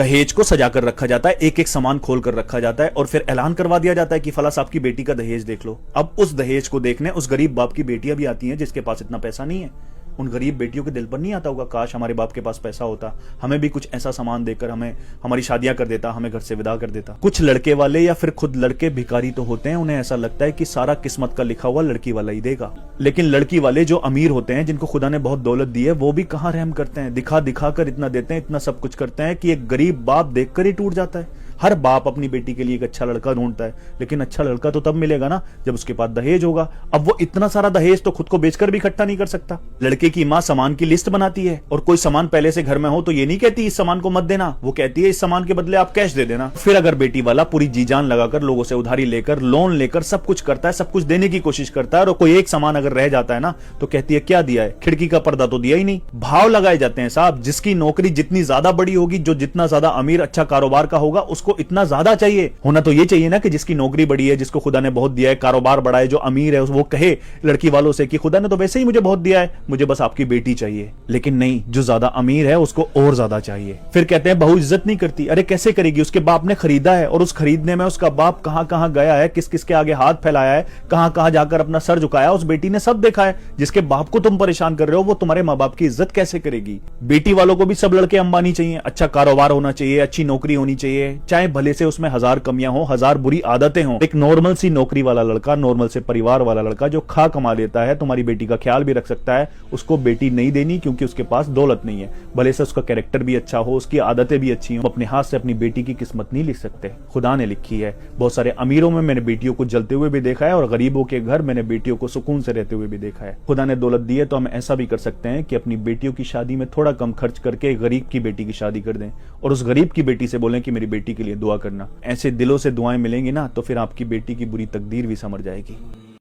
दहेज को सजा कर रखा जाता है, एक एक सामान खोल कर रखा जाता है और फिर ऐलान करवा दिया जाता है कि फला साहब की बेटी का दहेज देख लो। अब उस दहेज को देखने उस गरीब बाप की बेटियां भी आती हैं जिसके पास इतना पैसा नहीं है। उन गरीब बेटियों के दिल पर नहीं आता होगा काश हमारे बाप के पास पैसा होता, हमें भी कुछ ऐसा सामान देकर हमें हमारी शादियां कर देता, हमें घर से विदा कर देता। कुछ लड़के वाले या फिर खुद लड़के भिखारी तो होते हैं, उन्हें ऐसा लगता है कि सारा किस्मत का लिखा हुआ लड़की वाला ही देगा। लेकिन लड़की वाले जो अमीर होते हैं, जिनको खुदा ने बहुत दौलत दी है, वो भी कहां रहम करते हैं, दिखा दिखा कर इतना देते हैं, इतना सब कुछ करते हैं कि एक गरीब बाप देखकर ही टूट जाता है। हर बाप अपनी बेटी के लिए एक अच्छा लड़का ढूंढता है, लेकिन अच्छा लड़का तो तब मिलेगा ना जब उसके पास दहेज होगा। अब वो इतना सारा दहेज तो खुद को बेचकर भी इकट्ठा नहीं कर सकता। लड़के की माँ सामान की लिस्ट बनाती है और कोई सामान पहले से घर में हो तो ये नहीं कहती इस सामान को मत देना, वो कहती है इस सामान के बदले आप कैश दे देना। फिर अगर बेटी वाला पूरी जी जान लगाकर लोगों से उधारी लेकर लोन लेकर सब कुछ करता है, सब कुछ देने की कोशिश करता है और कोई एक सामान अगर रह जाता है ना तो कहती है क्या दिया है, खिड़की का पर्दा तो दिया ही नहीं। भाव लगाए जाते हैं साहब, जिसकी नौकरी जितनी ज्यादा बड़ी होगी, जो जितना ज्यादा अमीर अच्छा कारोबार का होगा, उसको इतना ज्यादा चाहिए। होना तो ये चाहिए ना कि जिसकी नौकरी बड़ी है, जिसको खुदा ने बहुत दिया है, कारोबार बड़ा है, जो अमीर है, वो कहे लड़की वालों से कि खुदा ने तो वैसे ही मुझे बहुत दिया है, मुझे बस आपकी बेटी चाहिए। लेकिन नहीं, जो ज्यादा अमीर है उसको और ज्यादा चाहिए। फिर कहते हैं बहू इज्जत नहीं करती। अरे कैसे करेगी, उसके बाप ने खरीदा है और उस खरीदने में उसका बाप कहां कहां गया है, किस किस के आगे हाथ फैलाया है, कहां कहां जाकर अपना सर झुकाया, उस बेटी ने सब देखा है। जिसके बाप को तुम परेशान कर रहे हो वो तुम्हारे माँ बाप की इज्जत कैसे करेगी। बेटी वालों को भी सब लड़के अंबानी चाहिए, अच्छा कारोबार होना चाहिए, अच्छी नौकरी होनी चाहिए, चाहे भले से उसमें हजार कमियां हो, हजार बुरी आदतें हो। एक नॉर्मल सी नौकरी वाला लड़का, नॉर्मल से परिवार वाला लड़का जो खा कमा लेता है, तुम्हारी बेटी का ख्याल भी रख सकता है, उसको बेटी नहीं देनी क्योंकि उसके पास दौलत नहीं है। भले से उसका कैरेक्टर भी अच्छा हो, उसकी आदतें भी अच्छी हो, अपने हाथ से अपनी बेटी की किस्मत नहीं लिख सकते, खुदा ने लिखी है। बहुत सारे अमीरों में मैंने बेटियों को जलते हुए भी देखा है और गरीबों के घर मैंने बेटियों को सुकून से रहते हुए भी देखा है। खुदा ने दौलत दी है तो हम ऐसा भी कर सकते हैं कि अपनी बेटियों की शादी में थोड़ा कम खर्च करके गरीब की बेटी की शादी कर दें और उस गरीब की बेटी से बोलें कि मेरी बेटी के लिए दुआ करना। ऐसे दिलों से दुआएं मिलेंगी ना तो फिर आपकी बेटी की बुरी तकदीर भी समझ जाएगी।